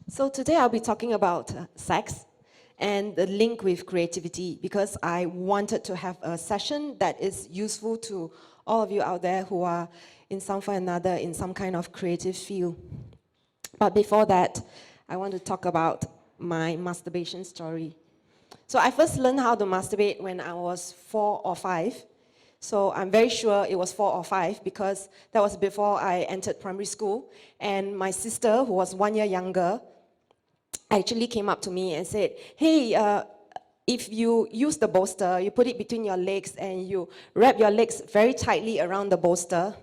So today I'll be talking about sex and the link with creativity, because I wanted to have a session that is useful to all of you out there who are in some way or another in some kind of creative field. But before that, I want to talk about my masturbation story. So I first learned how to masturbate when I was 4 or 5. So I'm very sure it was 4 or 5 because that was before I entered primary school. And my sister, who was 1 year younger, actually came up to me and said, hey, if you use the bolster, you put it between your legs and you wrap your legs very tightly around the bolster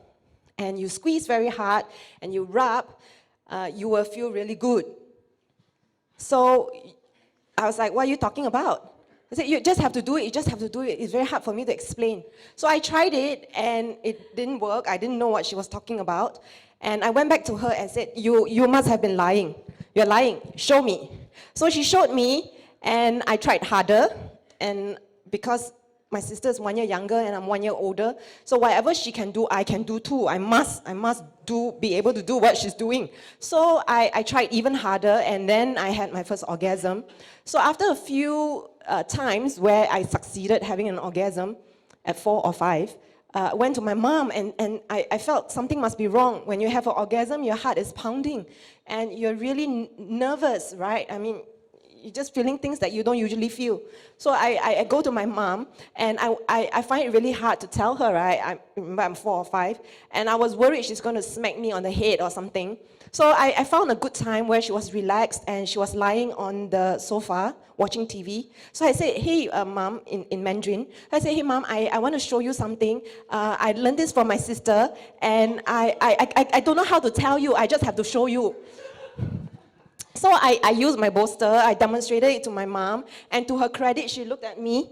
and you squeeze very hard and you rub, you will feel really good. So I was like, what are you talking about? I said, you just have to do it, you just have to do it. It's very hard for me to explain. So I tried it and it didn't work. I didn't know what she was talking about. And I went back to her and said, you must have been lying. You're lying, show me. So she showed me and I tried harder. And because my sister is 1 year younger and I'm 1 year older, so whatever she can do, I can do too. I must be able to do what she's doing. So I tried even harder and then I had my first orgasm. So after a few times where I succeeded having an orgasm at 4 or 5, I went to my mom and I felt something must be wrong. When you have an orgasm, your heart is pounding and you're really nervous, right? I mean, you're just feeling things that you don't usually feel. So I go to my mom and I find it really hard to tell her, right? I'm 4 or 5 and I was worried she's going to smack me on the head or something. So I found a good time where she was relaxed and she was lying on the sofa watching TV. So I said, hey, mom, in Mandarin. I said, hey, mom, I want to show you something. I learned this from my sister and I don't know how to tell you. I just have to show you. So I used my bolster. I demonstrated it to my mom. And to her credit, she looked at me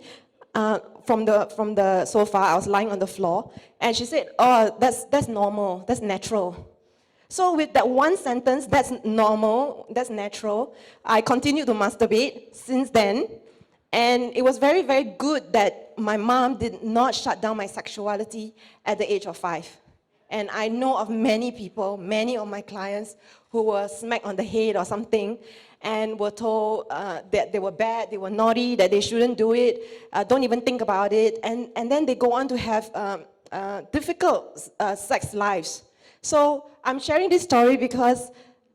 from the sofa. I was lying on the floor. And she said, oh, that's normal. That's natural. So with that one sentence, that's normal, that's natural, I continued to masturbate since then. And it was very, very good that my mom did not shut down my sexuality at the age of 5. And I know of many people, many of my clients, who were smacked on the head or something and were told that they were bad, they were naughty, that they shouldn't do it, don't even think about it. And then they go on to have difficult sex lives. So I'm sharing this story because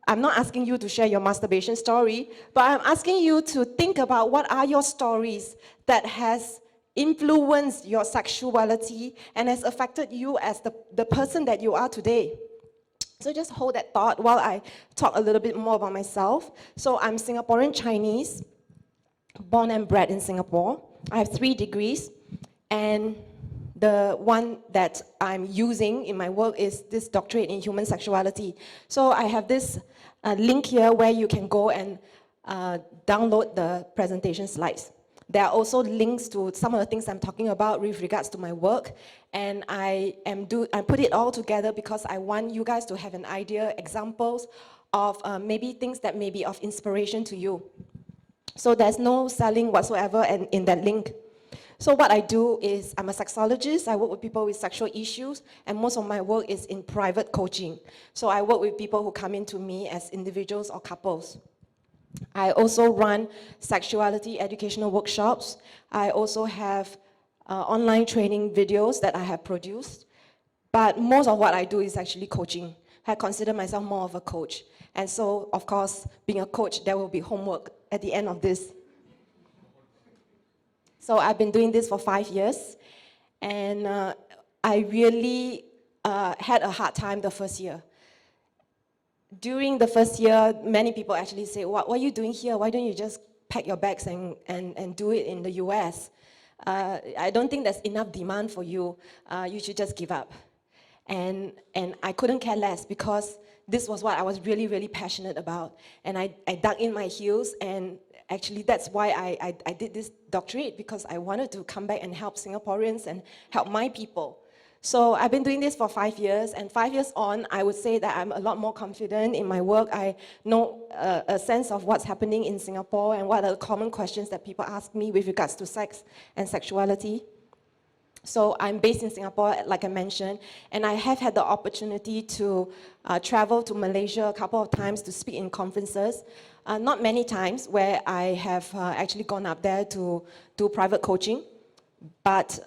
I'm not asking you to share your masturbation story, but I'm asking you to think about what are your stories that has influenced your sexuality and has affected you as the person that you are today. So just hold that thought while I talk a little bit more about myself. So I'm Singaporean Chinese, born and bred in Singapore. I have 3 degrees, and the one that I'm using in my work is this doctorate in human sexuality. So I have this link here where you can go and download the presentation slides. There are also links to some of the things I'm talking about with regards to my work, and I put it all together because I want you guys to have an idea, examples of maybe things that may be of inspiration to you. So there's no selling whatsoever in that link. So what I do is I'm a sexologist. I work with people with sexual issues, and most of my work is in private coaching. So I work with people who come in to me as individuals or couples. I also run sexuality educational workshops. I also have online training videos that I have produced. But most of what I do is actually coaching. I consider myself more of a coach. And so, of course, being a coach, there will be homework at the end of this. So I've been doing this for 5 years, and I really had a hard time the first year. During the first year, many people actually say, what are you doing here? Why don't you just pack your bags and do it in the US? I don't think there's enough demand for you. You should just give up. And I couldn't care less because this was what I was really, really passionate about. And I dug in my heels, and actually that's why I did this doctorate, because I wanted to come back and help Singaporeans and help my people. So I've been doing this for 5 years, and 5 years on, I would say that I'm a lot more confident in my work. I know a sense of what's happening in Singapore and what are the common questions that people ask me with regards to sex and sexuality. So I'm based in Singapore, like I mentioned, and I have had the opportunity to travel to Malaysia a couple of times to speak in conferences. Not many times where I have actually gone up there to do private coaching, but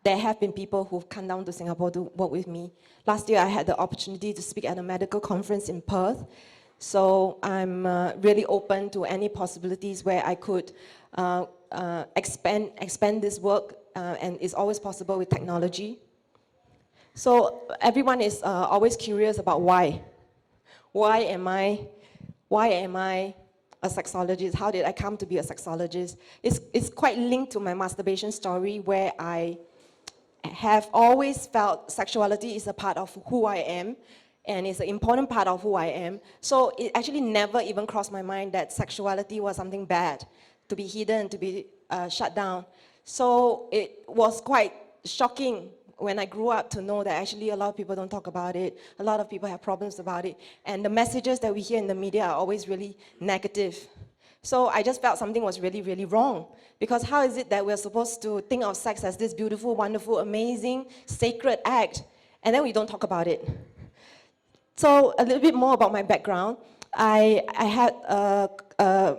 there have been people who've come down to Singapore to work with me. Last year, I had the opportunity to speak at a medical conference in Perth. So I'm really open to any possibilities where I could expand this work, and it's always possible with technology. So everyone is always curious about why. Why am I a sexologist? How did I come to be a sexologist? It's quite linked to my masturbation story, where I have always felt sexuality is a part of who I am, and it's an important part of who I am. So it actually never even crossed my mind that sexuality was something bad, to be hidden, to be shut down. So it was quite shocking when I grew up to know that actually a lot of people don't talk about it, a lot of people have problems about it, and the messages that we hear in the media are always really negative. So I just felt something was really, really wrong. Because how is it that we're supposed to think of sex as this beautiful, wonderful, amazing, sacred act, and then we don't talk about it? So a little bit more about my background. I had a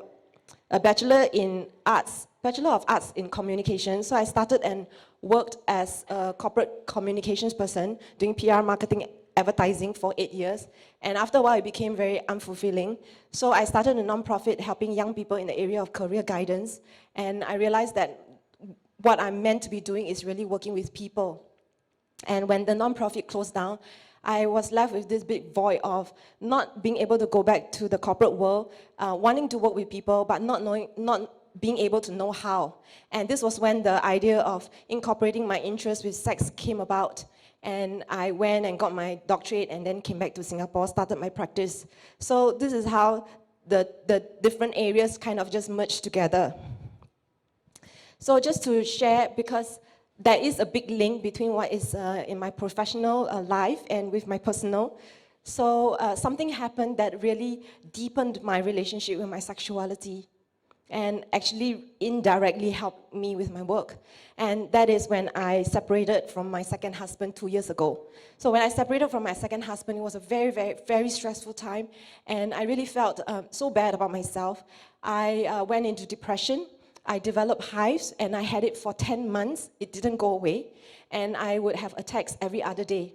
Bachelor of Arts in Communication. So I started and worked as a corporate communications person, doing PR, marketing, advertising for 8 years. And after a while, it became very unfulfilling. So I started a nonprofit helping young people in the area of career guidance. And I realized that what I'm meant to be doing is really working with people. And when the nonprofit closed down, I was left with this big void of not being able to go back to the corporate world, wanting to work with people, but not being able to know how. And this was when the idea of incorporating my interest with sex came about. And I went and got my doctorate and then came back to Singapore, started my practice. So this is how the different areas kind of just merged together. So just to share, because there is a big link between what is in my professional life and with my personal. So something happened that really deepened my relationship with my sexuality and actually indirectly helped me with my work. And that is when I separated from my second husband 2 years ago. So when I separated from my second husband, it was a very, very, very stressful time, and I really felt so bad about myself. I went into depression. I developed hives, and I had it for 10 months. It didn't go away, and I would have attacks every other day.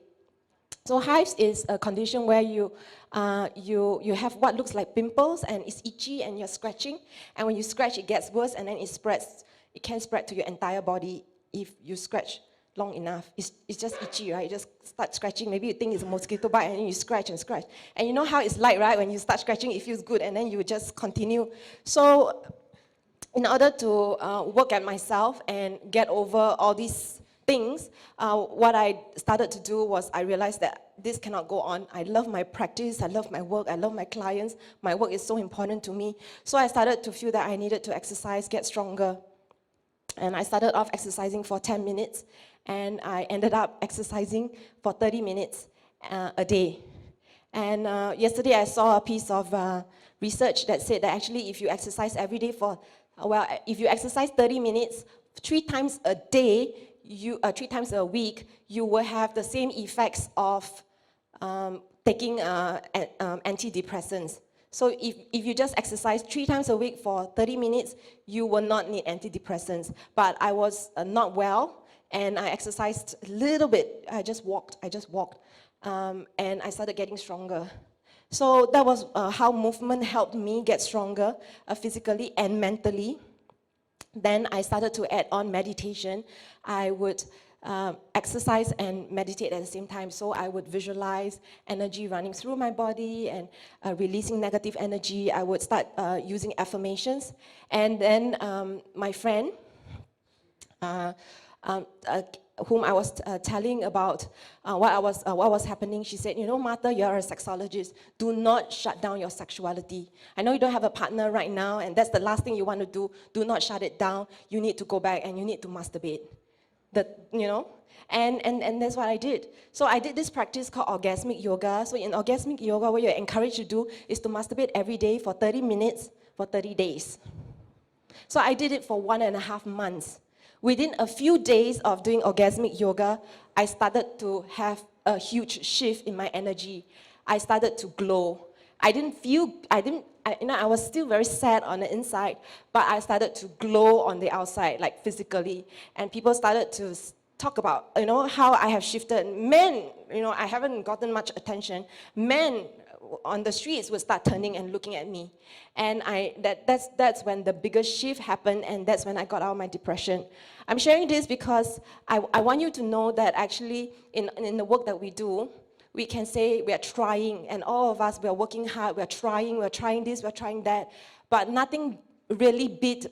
So hives is a condition where you have what looks like pimples, and it's itchy, and you're scratching. And when you scratch, it gets worse, and then it spreads. It can spread to your entire body if you scratch long enough. It's just itchy, right? You just start scratching. Maybe you think it's a mosquito bite, and then you scratch and scratch. And you know how it's like, right? When you start scratching, it feels good, and then you just continue. So in order to work at myself and get over all these things, what I started to do was I realized that this cannot go on. I love my practice, I love my work, I love my clients. My work is so important to me. So I started to feel that I needed to exercise, get stronger. And I started off exercising for 10 minutes, and I ended up exercising for 30 minutes a day. And yesterday I saw a piece of research that said that actually if you exercise every day if you exercise 30 minutes, 3 times a day, 3 times a week, you will have the same effects of taking antidepressants. So if you just exercise 3 times a week for 30 minutes, you will not need antidepressants. But I was not well, and I exercised a little bit. I just walked, and I started getting stronger. So that was how movement helped me get stronger physically and mentally. Then I started to add on meditation. I would exercise and meditate at the same time. So I would visualize energy running through my body and releasing negative energy. I would start using affirmations. And then my friend whom I was telling about what was happening, she said, you know, Martha, you're a sexologist. Do not shut down your sexuality. I know you don't have a partner right now, and that's the last thing you want to do. Do not shut it down. You need to go back and you need to masturbate. And that's what I did. So I did this practice called orgasmic yoga. So in orgasmic yoga, what you're encouraged to do is to masturbate every day for 30 minutes for 30 days. So I did it for 1.5 months. Within a few days of doing orgasmic yoga, I started to have a huge shift in my energy. I started to glow. I was still very sad on the inside, but I started to glow on the outside, like physically. And people started to talk about, how I have shifted. Men, I haven't gotten much attention. Men on the streets would start turning and looking at me. And that's when the biggest shift happened, and that's when I got out of my depression. I'm sharing this because I want you to know that actually in the work that we do, we can say we are trying, and all of us, we are working hard, we're trying this, we're trying that, but nothing really beat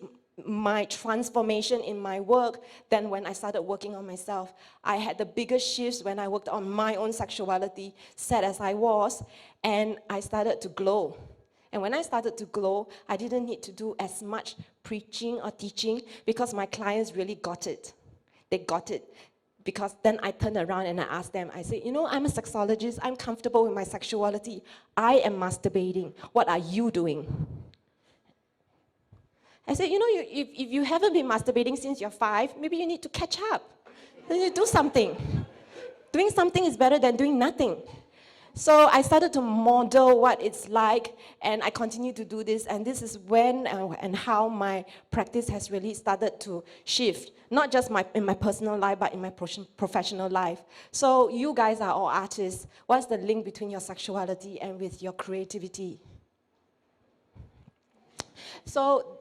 my transformation in my work than when I started working on myself. I had the biggest shifts when I worked on my own sexuality, sad as I was, and I started to glow. And when I started to glow, I didn't need to do as much preaching or teaching because my clients really got it. They got it. Because then I turned around and I asked them, I said, I'm a sexologist, I'm comfortable with my sexuality. I am masturbating. What are you doing? I said, if you haven't been masturbating since you're 5, maybe you need to catch up. Then you do something. Doing something is better than doing nothing. So I started to model what it's like, and I continue to do this, and this is when and how my practice has really started to shift, not just in my personal life, but in my professional life. So you guys are all artists. What's the link between your sexuality and with your creativity? So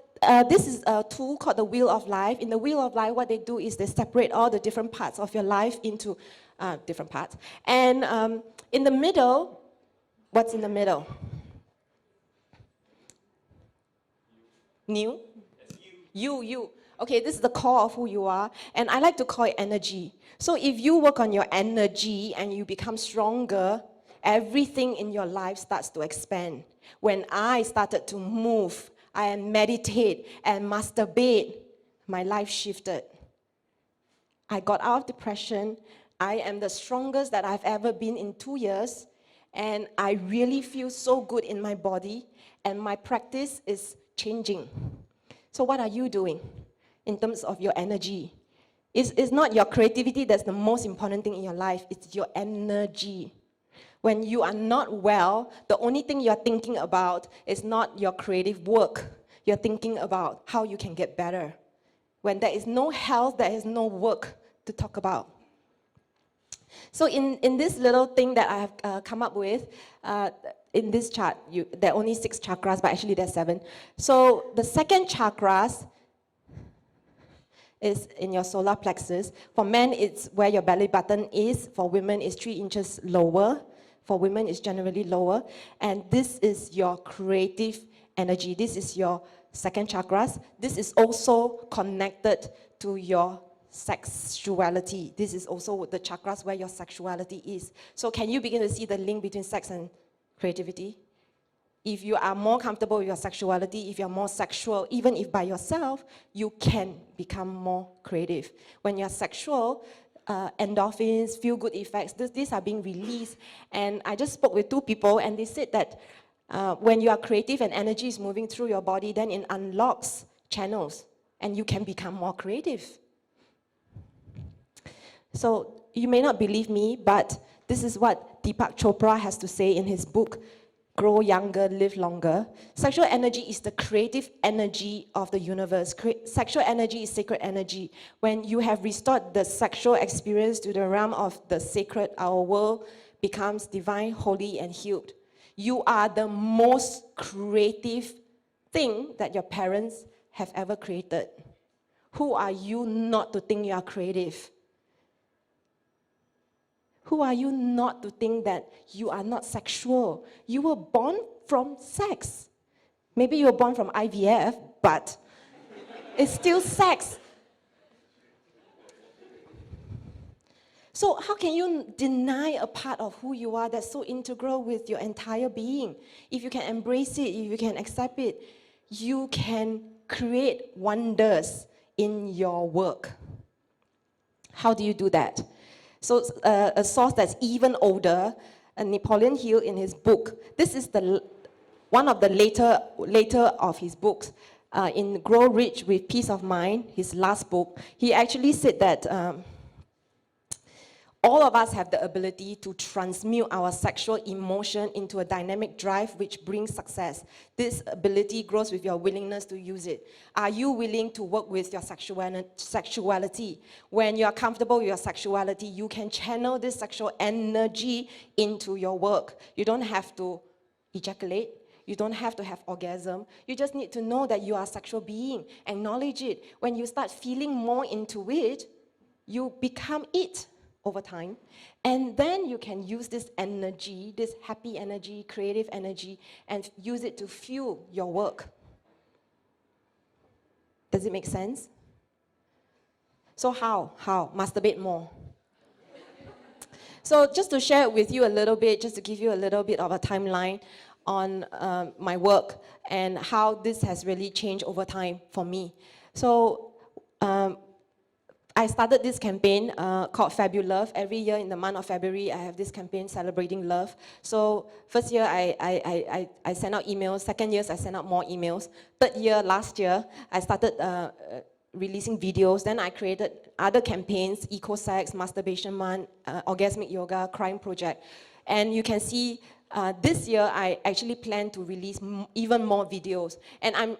this is a tool called the Wheel of Life. In the Wheel of Life, what they do is they separate all the different parts of your life into different parts. And in the middle, what's in the middle? New? You. Okay, this is the core of who you are. And I like to call it energy. So if you work on your energy and you become stronger, everything in your life starts to expand. When I started to move, I meditate and masturbate, my life shifted. I got out of depression. I am the strongest that I've ever been in 2 years, and I really feel so good in my body, and my practice is changing. So what are you doing in terms of your energy? It's not your creativity that's the most important thing in your life, it's your energy. When you are not well, the only thing you're thinking about is not your creative work. You're thinking about how you can get better. When there is no health, there is no work to talk about. So in this little thing that I have come up with, in this chart, there are only 6 chakras, but actually there's 7. So the second chakras is in your solar plexus. For men, it's where your belly button is. For women, it's 3 inches lower. For women, it's generally lower. And this is your creative energy. This is your second chakras. This is also connected to your sexuality. This is also the chakras where your sexuality is. So can you begin to see the link between sex and creativity? If you are more comfortable with your sexuality, if you're more sexual, even if by yourself, you can become more creative. When you're sexual, endorphins, feel-good effects, these are being released. And I just spoke with 2 people, and they said that when you are creative and energy is moving through your body, then it unlocks channels, and you can become more creative. So you may not believe me, but this is what Deepak Chopra has to say in his book, Grow Younger, Live Longer. Sexual energy is the creative energy of the universe. Sexual energy is sacred energy. When you have restored the sexual experience to the realm of the sacred, our world becomes divine, holy, and healed. You are the most creative thing that your parents have ever created. Who are you not to think you are creative? Who are you not to think that you are not sexual? You were born from sex. Maybe you were born from IVF, but it's still sex. So how can you deny a part of who you are that's so integral with your entire being? If you can embrace it, if you can accept it, you can create wonders in your work. How do you do that? So a source that's even older, Napoleon Hill in his book, this is one of the later of his books, in Grow Rich with Peace of Mind, his last book, he actually said that all of us have the ability to transmute our sexual emotion into a dynamic drive which brings success. This ability grows with your willingness to use it. Are you willing to work with your sexuality? When you're comfortable with your sexuality, you can channel this sexual energy into your work. You don't have to ejaculate. You don't have to have orgasm. You just need to know that you are a sexual being. Acknowledge it. When you start feeling more into it, you become it over time, and then you can use this energy, this happy energy, creative energy, and use it to fuel your work. Does it make sense? So how? Masturbate more. So just to share it with you a little bit, just to give you a little bit of a timeline on my work and how this has really changed over time for me. So I started this campaign called Fabulove. Every year in the month of February, I have this campaign celebrating love. So first year, I sent out emails. Second year, I sent out more emails. Third year, last year, I started releasing videos. Then I created other campaigns, Eco-Sex, Masturbation Month, Orgasmic Yoga, Crime Project. And you can see this year, I actually plan to release even more videos. And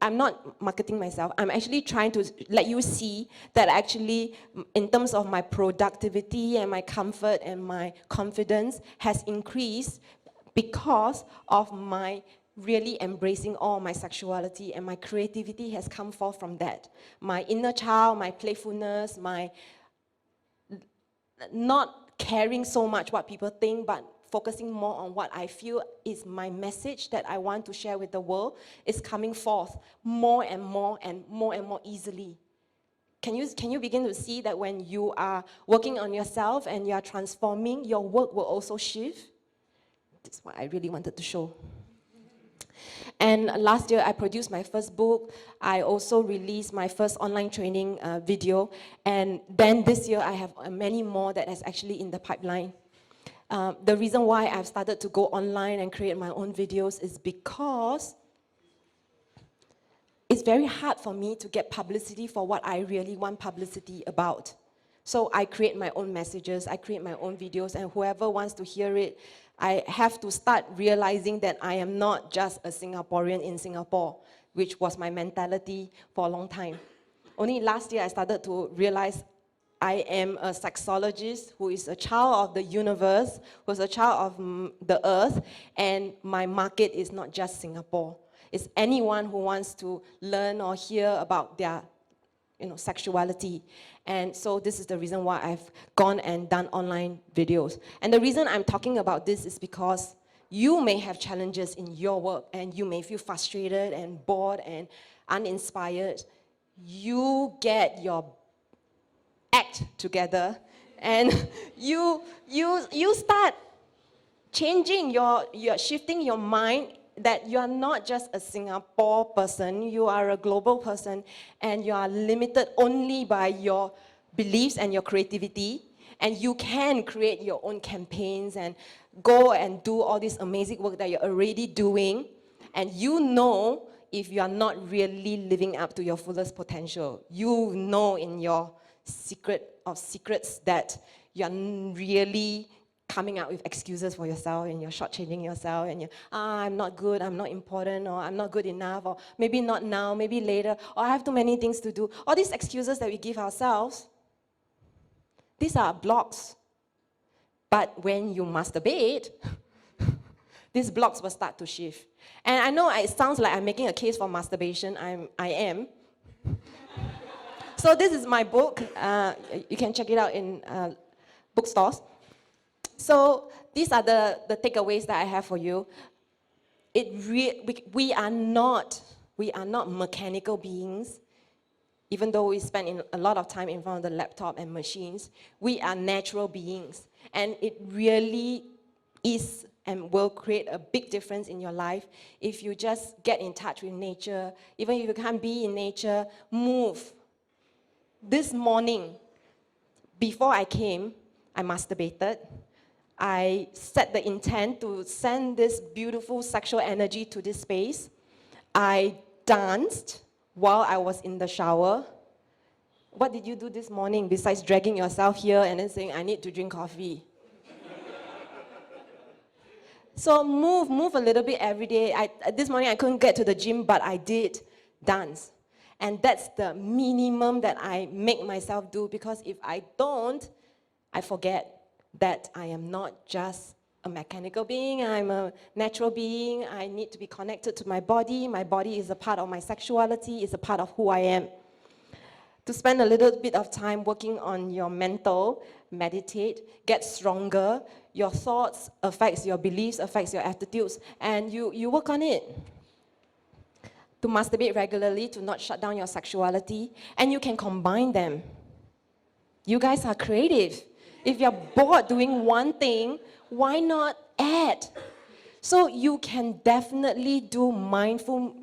I'm not marketing myself. I'm actually trying to let you see that actually, in terms of my productivity and my comfort and my confidence has increased because of my really embracing all my sexuality, and my creativity has come forth from that. My inner child, my playfulness, my not caring so much what people think, but focusing more on what I feel is my message that I want to share with the world is coming forth more and more and more easily. Can you begin to see that when you are working on yourself and you are transforming, your work will also shift? That's what I really wanted to show. And last year, I produced my first book. I also released my first online training video. And then this year, I have many more that is actually in the pipeline. The reason why I've started to go online and create my own videos is because it's very hard for me to get publicity for what I really want publicity about. So I create my own messages, I create my own videos, and whoever wants to hear it, I have to start realizing that I am not just a Singaporean in Singapore, which was my mentality for a long time. Only last year I started to realize I am a sexologist who is a child of the universe, who is a child of the earth, and my market is not just Singapore. It's anyone who wants to learn or hear about their sexuality. And so this is the reason why I've gone and done online videos. And the reason I'm talking about this is because you may have challenges in your work and you may feel frustrated and bored and uninspired. You get your act together and you start changing you're shifting your mind that you are not just a Singapore person, you are a global person, and you are limited only by your beliefs and your creativity, and you can create your own campaigns and go and do all this amazing work that you're already doing, and you know if you are not really living up to your fullest potential. You know in your secret of secrets that you're really coming up with excuses for yourself and you're shortchanging yourself and I'm not good, I'm not important, or I'm not good enough, or maybe not now, maybe later, or I have too many things to do. All these excuses that we give ourselves, these are blocks. But when you masturbate, these blocks will start to shift. And I know it sounds like I'm making a case for masturbation. I am. So this is my book. You can check it out in bookstores. So these are the takeaways that I have for you. We are not mechanical beings. even though we spend a lot of time in front of the laptop and machines, we are natural beings. And it really is and will create a big difference in your life if you just get in touch with nature. Even if you can't be in nature, move. This morning, before I came, I masturbated. I set the intent to send this beautiful sexual energy to this space. I danced while I was in the shower. What did you do this morning besides dragging yourself here and then saying, I need to drink coffee? So move a little bit every day. This morning I couldn't get to the gym, but I did dance. And that's the minimum that I make myself do, because if I don't, I forget that I am not just a mechanical being, I'm a natural being. I need to be connected to my body. My body is a part of my sexuality, it's a part of who I am. To spend a little bit of time working on your mental, meditate, get stronger. Your thoughts affects your beliefs, affects your attitudes, and you work on it. To masturbate regularly, to not shut down your sexuality, and you can combine them. You guys are creative. If you're bored doing one thing, why not add? So you can definitely do mindful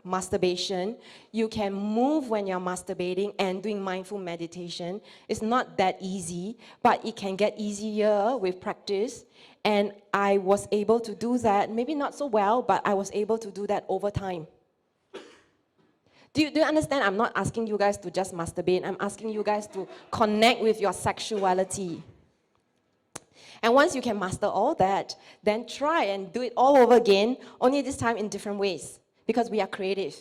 masturbation. You can move when you're masturbating and doing mindful meditation. It's not that easy, but it can get easier with practice. And I was able to do that, maybe not so well, but I was able to do that over time. Do you understand? I'm not asking you guys to just masturbate. I'm asking you guys to connect with your sexuality. And once you can master all that, then try and do it all over again, only this time in different ways, because we are creative.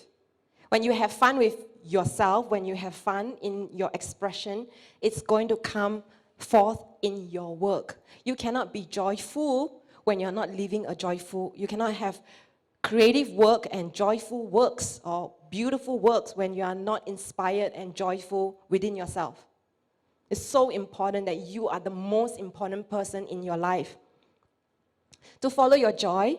When you have fun with yourself, when you have fun in your expression, it's going to come forth in your work. You cannot be joyful when you're not living a joyful. You cannot have creative work and joyful works or beautiful works when you are not inspired and joyful within yourself. It's so important that you are the most important person in your life. To follow your joy,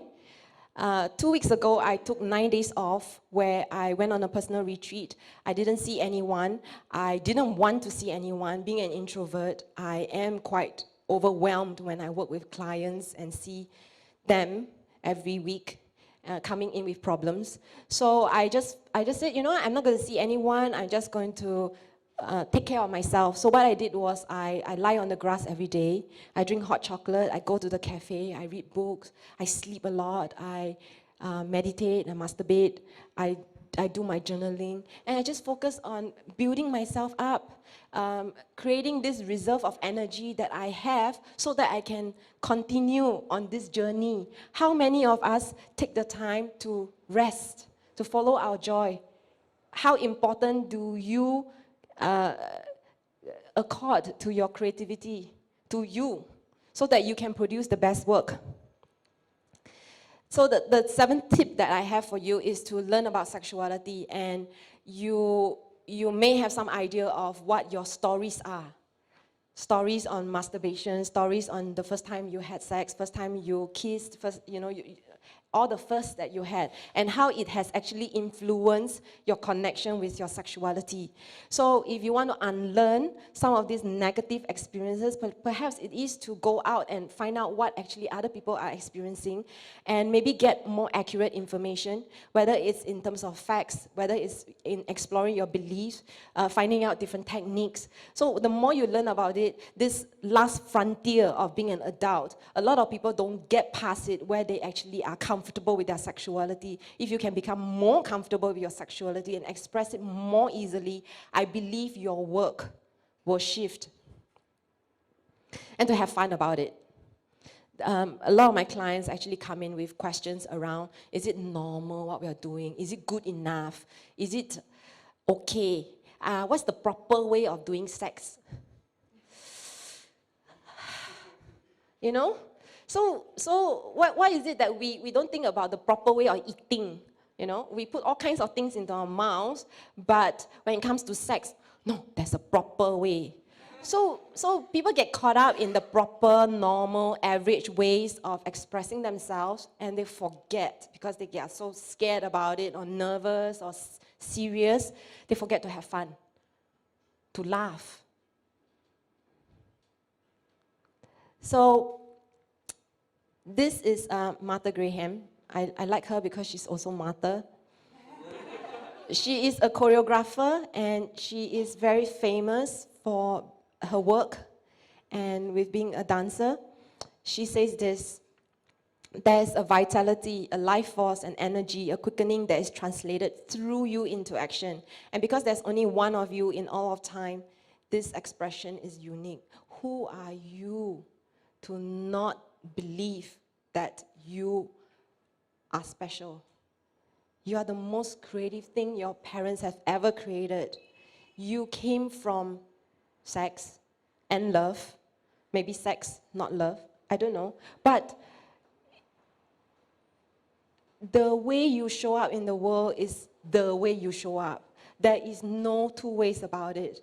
2 weeks ago, I took 9 days off where I went on a personal retreat. I didn't see anyone. I didn't want to see anyone. Being an introvert, I am quite overwhelmed when I work with clients and see them every week coming in with problems. So I just said, you know, I'm not going to see anyone. I'm just going to take care of myself. So what I did was I lie on the grass every day. I drink hot chocolate. I go to the cafe. I read books. I sleep a lot. I meditate. I masturbate. I do my journaling. And I just focus on building myself up, creating this reserve of energy that I have so that I can continue on this journey. How many of us take the time to rest, to follow our joy? How important do you accord to your creativity, to you, so that you can produce the best work? So the seventh tip that I have for you is to learn about sexuality, and you may have some idea of what your stories are. Stories on masturbation, stories on the first time you had sex, first time you kissed, first, all the firsts that you had, and how it has actually influenced your connection with your sexuality. So if you want to unlearn some of these negative experiences, perhaps it is to go out and find out what actually other people are experiencing, and maybe get more accurate information, whether it's in terms of facts, whether it's in exploring your beliefs, finding out different techniques. So the more you learn about it, this last frontier of being an adult, a lot of people don't get past it where they actually are comfortable with their sexuality. If you can become more comfortable with your sexuality and express it more easily, I believe your work will shift. And to have fun about it. A lot of my clients actually come in with questions around, is it normal what we are doing? Is it good enough? Is it okay? What's the proper way of doing sex? You know? So why is it that we don't think about the proper way of eating? You know, we put all kinds of things into our mouths, but when it comes to sex, no, there's a proper way. So people get caught up in the proper, normal, average ways of expressing themselves, and they forget, because they get so scared about it or nervous or serious, they forget to have fun. to laugh. So this is Martha Graham. I like her because she's also Martha. She is a choreographer and she is very famous for her work and with being a dancer. She says this: there's a vitality, a life force, an energy, a quickening that is translated through you into action. And because there's only one of you in all of time, this expression is unique. Who are you to not believe that you are special? You are the most creative thing your parents have ever created. You came from sex and love. Maybe sex, not love. I don't know. But the way you show up in the world is the way you show up. There is no two ways about it.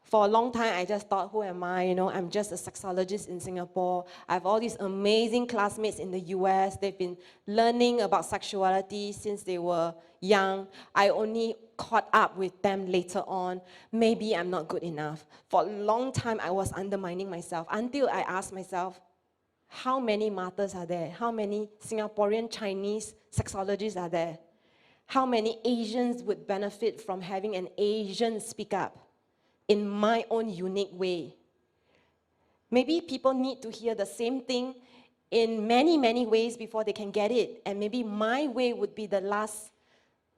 For a long time, I just thought, who am I? I'm just a sexologist in Singapore. I have all these amazing classmates in the US. They've been learning about sexuality since they were young. I only caught up with them later on. Maybe I'm not good enough. For a long time, I was undermining myself until I asked myself, how many Marthas are there? How many Singaporean Chinese sexologists are there? How many Asians would benefit from having an Asian speak up in my own unique way? Maybe people need to hear the same thing in many, many ways before they can get it. And maybe my way would be the last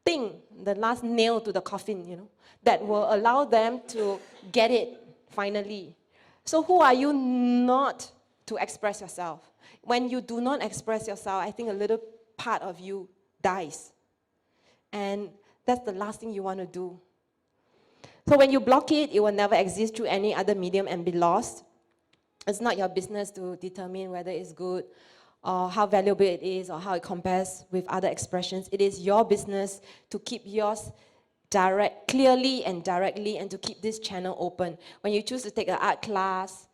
thing, the last nail to the coffin, that will allow them to get it finally. So who are you not to express yourself? When you do not express yourself, I think a little part of you dies. And that's the last thing you want to do. So when you block it, it will never exist through any other medium and be lost. It's not your business to determine whether it's good or how valuable it is or how it compares with other expressions. It is your business to keep yours clearly and directly, and to keep this channel open. When you choose to take an art class,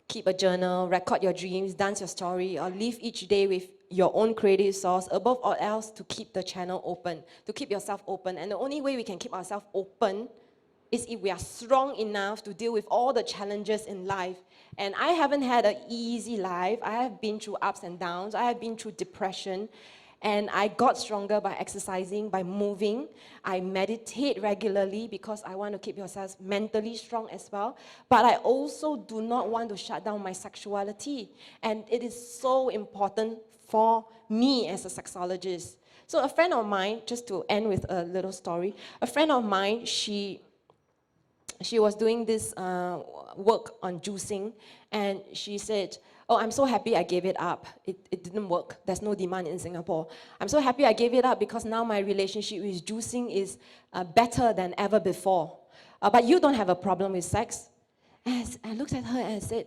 keep a journal, record your dreams, dance your story, or live each day with your own creative source, above all else, to keep the channel open, to keep yourself open. And the only way we can keep ourselves open is if we are strong enough to deal with all the challenges in life. And I haven't had an easy life. I have been through ups and downs. I have been through depression. And I got stronger by exercising, by moving. I meditate regularly because I want to keep yourself mentally strong as well. But I also do not want to shut down my sexuality. And it is so important for me as a sexologist. So a friend of mine, just to end with a little story, a friend of mine, she was doing this work on juicing, and she said, oh, I'm so happy I gave it up. It didn't work. There's no demand in Singapore. I'm so happy I gave it up because now my relationship with juicing is better than ever before. But you don't have a problem with sex? And I looked at her and I said,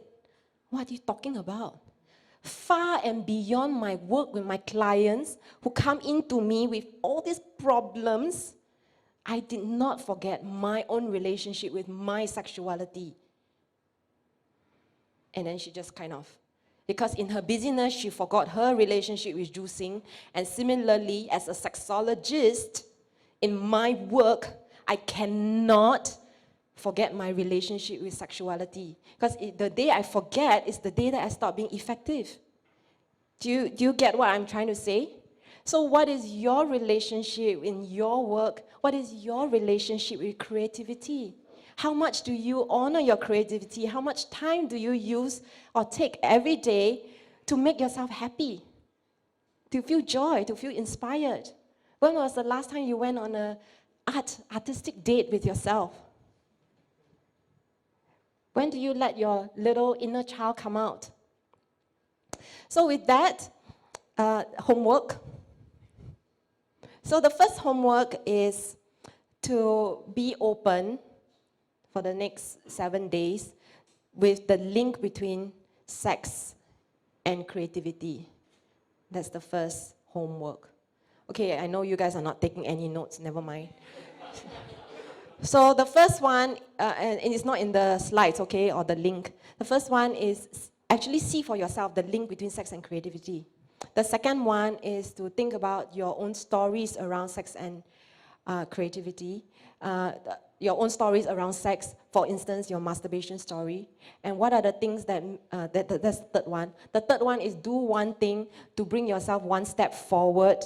what are you talking about? Far and beyond my work with my clients who come into me with all these problems, I did not forget my own relationship with my sexuality. And then she just kind of, because in her busyness, she forgot her relationship with juicing. And similarly, as a sexologist, in my work, I cannot forget my relationship with sexuality. Because the day I forget is the day that I stop being effective. Do you get what I'm trying to say? So what is your relationship in your work? What is your relationship with creativity? How much do you honor your creativity? How much time do you use or take every day to make yourself happy? To feel joy, to feel inspired? When was the last time you went on an artistic date with yourself? When do you let your little inner child come out? So with that, homework. So the first homework is to be open for the next 7 days with the link between sex and creativity. That's the first homework. Okay, I know you guys are not taking any notes, never mind. So the first one, and it's not in the slides, okay, or the link. The first one is actually see for yourself the link between sex and creativity. The second one is to think about your own stories around sex and creativity. your own stories around sex, for instance, your masturbation story. And what are the things that's the third one. The third one is do one thing to bring yourself one step forward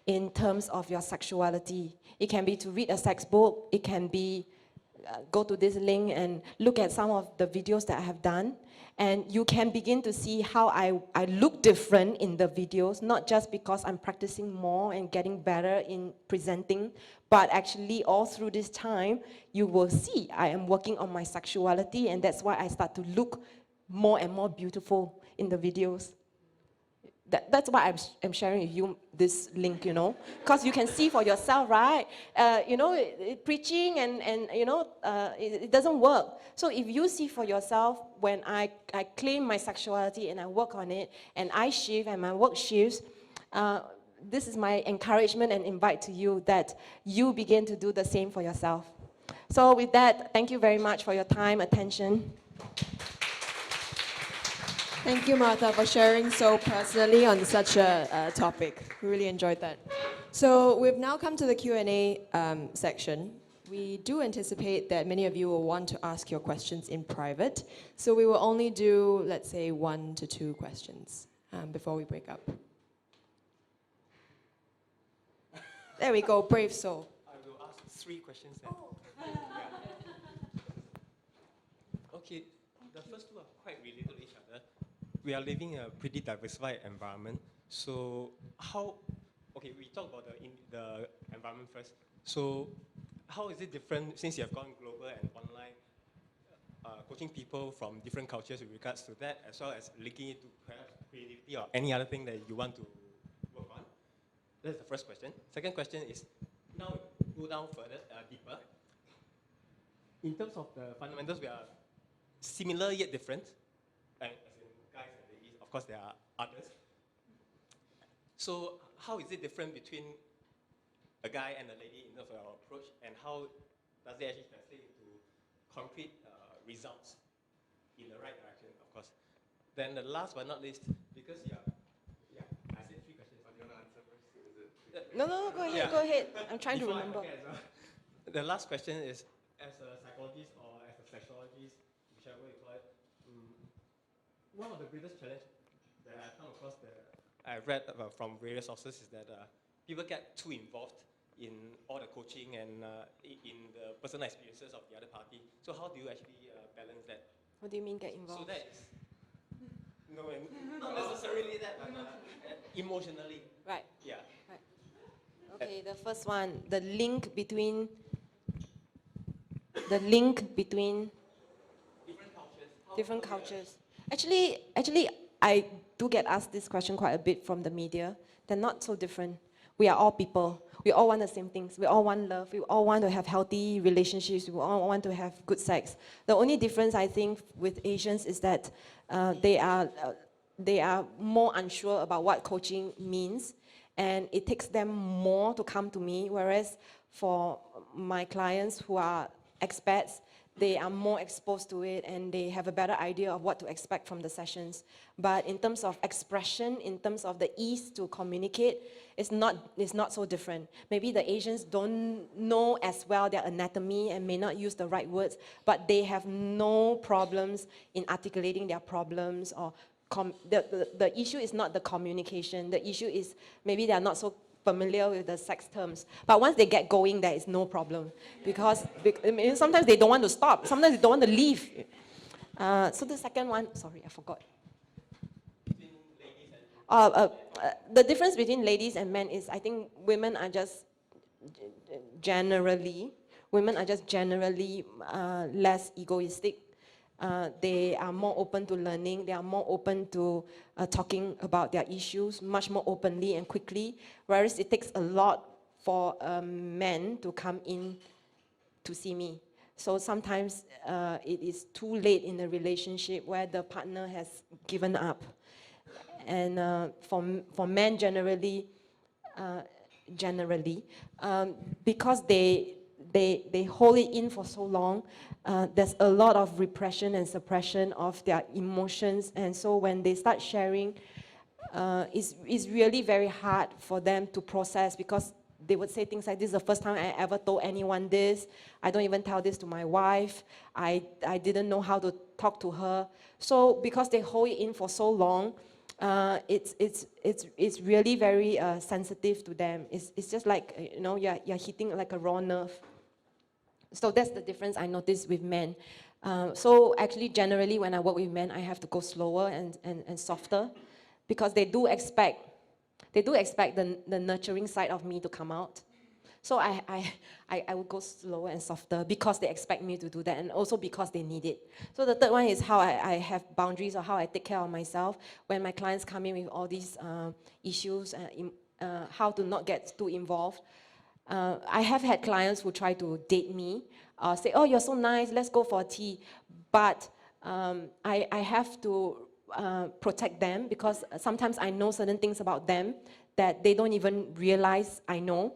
in terms of your sexuality. It can be to read a sex book, it can be go to this link and look at some of the videos that I have done, and you can begin to see how I look different in the videos, not just because I'm practicing more and getting better in presenting, but actually all through this time, you will see I am working on my sexuality, and that's why I start to look more and more beautiful in the videos. That's why I'm sharing with you this link, you know, because you can see for yourself, right? You know, preaching and you know, it doesn't work. So if you see for yourself, when I claim my sexuality and I work on it, and I shift and my work shifts, this is my encouragement and invite to you that you begin to do the same for yourself. So with that, thank you very much for your time, attention. Thank you, Martha, for sharing so personally on such a topic. We really enjoyed that. So we've now come to the Q&A section. We do anticipate that many of you will want to ask your questions in private. So we will only do, let's say, 1 to 2 questions before we break up. There we go, brave soul. I will ask 3 questions then. Okay, the first 2 are quite related to each other. We are living in a pretty diversified environment. So okay, we talk about the environment first. So how is it different since you have gone global and online, coaching people from different cultures with regards to that, as well as linking it to perhaps creativity or any other thing that you want to work on? That's the first question. Second question is, now go down further, deeper. In terms of the fundamentals, we are similar yet different. As in guys and ladies, of course there are others. So how is it different between a guy and a lady in terms of our approach, and how does it actually translate into concrete results in the right direction, of course? Then the last but not least, because I said 3 questions. Do you want to answer first? No, go ahead, go ahead. I'm trying to Before remember. The last question is, as a psychologist or as a sexologist, whichever you call it, one of the greatest challenges that I've come across that I've read about from various sources is that people get too involved in all the coaching and in the personal experiences of the other party. So how do you actually balance that? What do you mean get involved? So that is, no, not necessarily that, but emotionally. Right. Yeah. Right. Okay, the first one, the link between different cultures. Actually, I do get asked this question quite a bit from the media. They're not so different. We are all people. We all want the same things. We all want love. We all want to have healthy relationships. We all want to have good sex. The only difference, I think, with Asians is that they are more unsure about what coaching means, and it takes them more to come to me, whereas for my clients who are expats, they are more exposed to it and they have a better idea of what to expect from the sessions. But in terms of expression, in terms of the ease to communicate, it's not so different. Maybe the Asians don't know as well their anatomy and may not use the right words, but they have no problems in articulating their problems, or the issue is not the communication. The issue is maybe they are not so familiar with the sex terms. But once they get going, there is no problem. Because sometimes they don't want to stop. Sometimes they don't want to leave. So the second one, sorry, I forgot. The difference between ladies and men is, I think women are just generally less egoistic. They are more open to learning. They are more open to talking about their issues much more openly and quickly, whereas it takes a lot for men to come in to see me. So sometimes it is too late in the relationship where the partner has given up. And for men generally, because they hold it in for so long, there's a lot of repression and suppression of their emotions, and so when they start sharing, it's really very hard for them to process, because they would say things like, this is the first time I ever told anyone this. I don't even tell this to my wife. I didn't know how to talk to her. So because they hold it in for so long, it's really very sensitive to them. It's just like, you're hitting like a raw nerve. So that's the difference I noticed with men. So actually, generally, when I work with men, I have to go slower and softer, because they do expect the nurturing side of me to come out. So I would go slower and softer because they expect me to do that, and also because they need it. So the third one is how I have boundaries, or how I take care of myself when my clients come in with all these issues, how to not get too involved. I have had clients who try to date me, say, oh, you're so nice, let's go for a tea. But I have to protect them, because sometimes I know certain things about them that they don't even realize I know,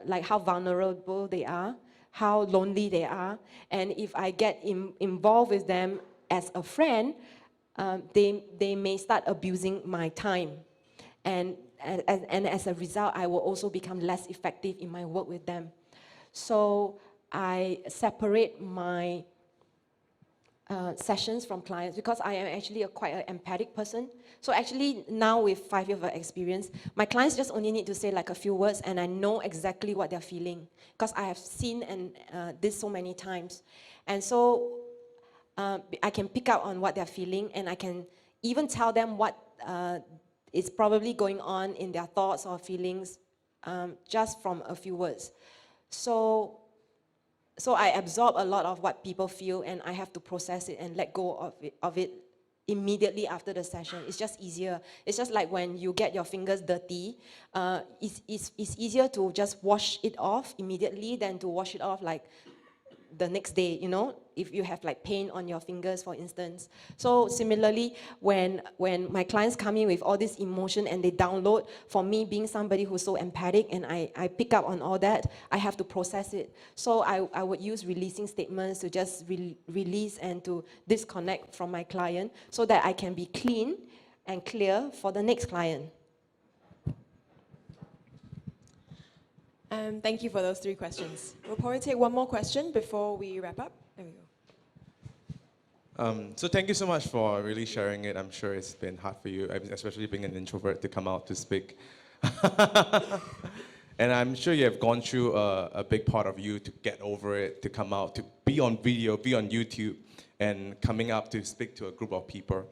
like how vulnerable they are, how lonely they are. And if I get involved with them as a friend, they may start abusing my time. And as a result, I will also become less effective in my work with them. So I separate my sessions from clients, because I am actually quite an empathic person. So actually now, with 5 years of experience, my clients just only need to say like a few words, and I know exactly what they're feeling, because I have seen this so many times. And so I can pick out on what they're feeling, and I can even tell them what is probably going on in their thoughts or feelings, just from a few words. So I absorb a lot of what people feel, and I have to process it and let go of it immediately after the session. It's just easier. It's just like when you get your fingers dirty, it's easier to just wash it off immediately than to wash it off like the next day, if you have like pain on your fingers, for instance. So similarly, when my clients come in with all this emotion and they download, for me, being somebody who's so empathic and I pick up on all that, I have to process it. So I would use releasing statements to just release and to disconnect from my client, so that I can be clean and clear for the next client. Thank you for those 3 questions. We'll probably take one more question before we wrap up. There we go. So thank you so much for really sharing it. I'm sure it's been hard for you, especially being an introvert, to come out to speak. And I'm sure you have gone through a big part of you to get over it, to come out, to be on video, be on YouTube, and coming up to speak to a group of people.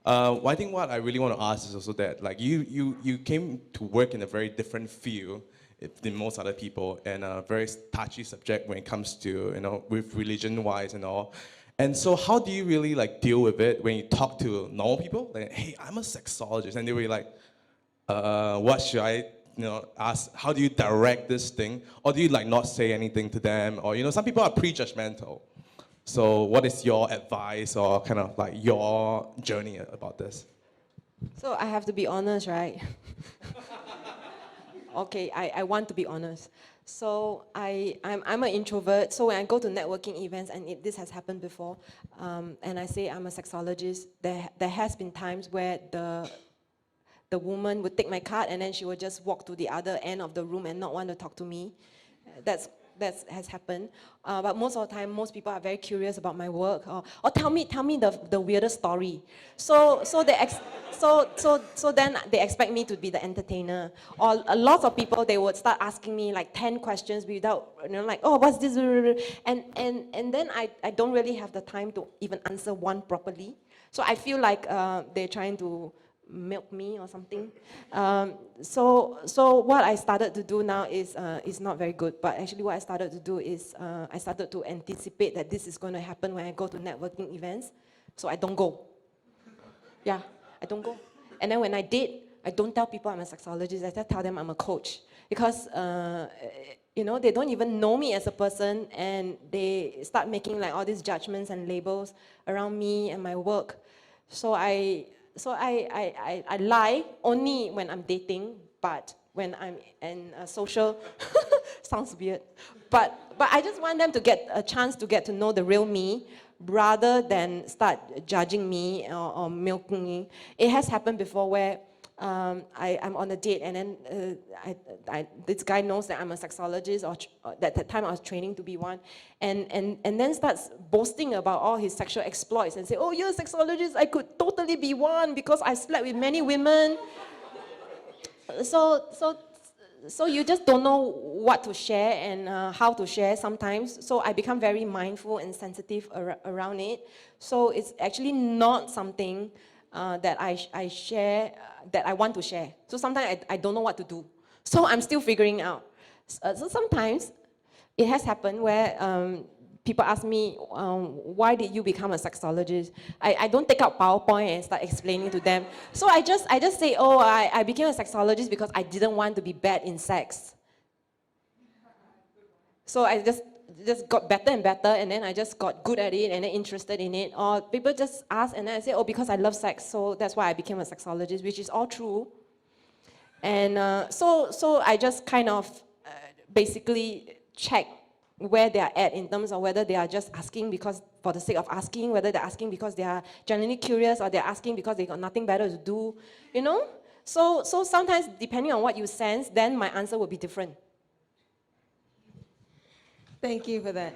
I think what I really want to ask is also that, like, you came to work in a very different field than most other people, and a very touchy subject when it comes to, with religion-wise and all. And so how do you really like deal with it when you talk to normal people? Like, hey, I'm a sexologist. And they were like, what should I ask? How do you direct this thing? Or do you like not say anything to them? Or, some people are pre-judgmental. So what is your advice, or kind of like your journey about this? So I have to be honest, right? Okay, I want to be honest. So I'm an introvert. So when I go to networking events, and this has happened before, and I say I'm a sexologist, there has been times where the woman would take my card, and then she would just walk to the other end of the room and not want to talk to me. That has happened. But most of the time, most people are very curious about my work, or tell me the weirdest story. So then they expect me to be the entertainer. Or a lot of people, they would start asking me like 10 questions without, like, oh, what's this? And then I don't really have the time to even answer one properly. So I feel like they're trying to milk me or something. So what I started to do now is not very good, but actually what I started to do is I started to anticipate that this is going to happen when I go to networking events, so I don't go. Yeah, I don't go. And then when I did, I don't tell people I'm a sexologist, I just tell them I'm a coach, because they don't even know me as a person, and they start making like all these judgments and labels around me and my work. So I lie only when I'm dating, but when I'm in a social, sounds weird, but I just want them to get a chance to get to know the real me, rather than start judging me or milking me. It has happened before where I'm on a date, and then this guy knows that I'm a sexologist, or at that time I was training to be one, and then starts boasting about all his sexual exploits and say, oh, you're a sexologist, I could totally be one because I slept with many women. So you just don't know what to share and how to share sometimes. So I become very mindful and sensitive around it. So it's actually not something that I share, that I want to share. So sometimes I don't know what to do. So I'm still figuring out. So sometimes it has happened where people ask me, why did you become a sexologist? I don't take out PowerPoint and start explaining to them. So I just say, oh, I became a sexologist because I didn't want to be bad in sex. So I just got better and better, and then I just got good at it and then interested in it. Or people just ask, and then I say, oh, because I love sex, so that's why I became a sexologist, which is all true. And so I just kind of basically check where they are at in terms of whether they are just asking because for the sake of asking, whether they're asking because they are genuinely curious, or they're asking because they got nothing better to do, you know? So sometimes, depending on what you sense, then my answer will be different. Thank you for that.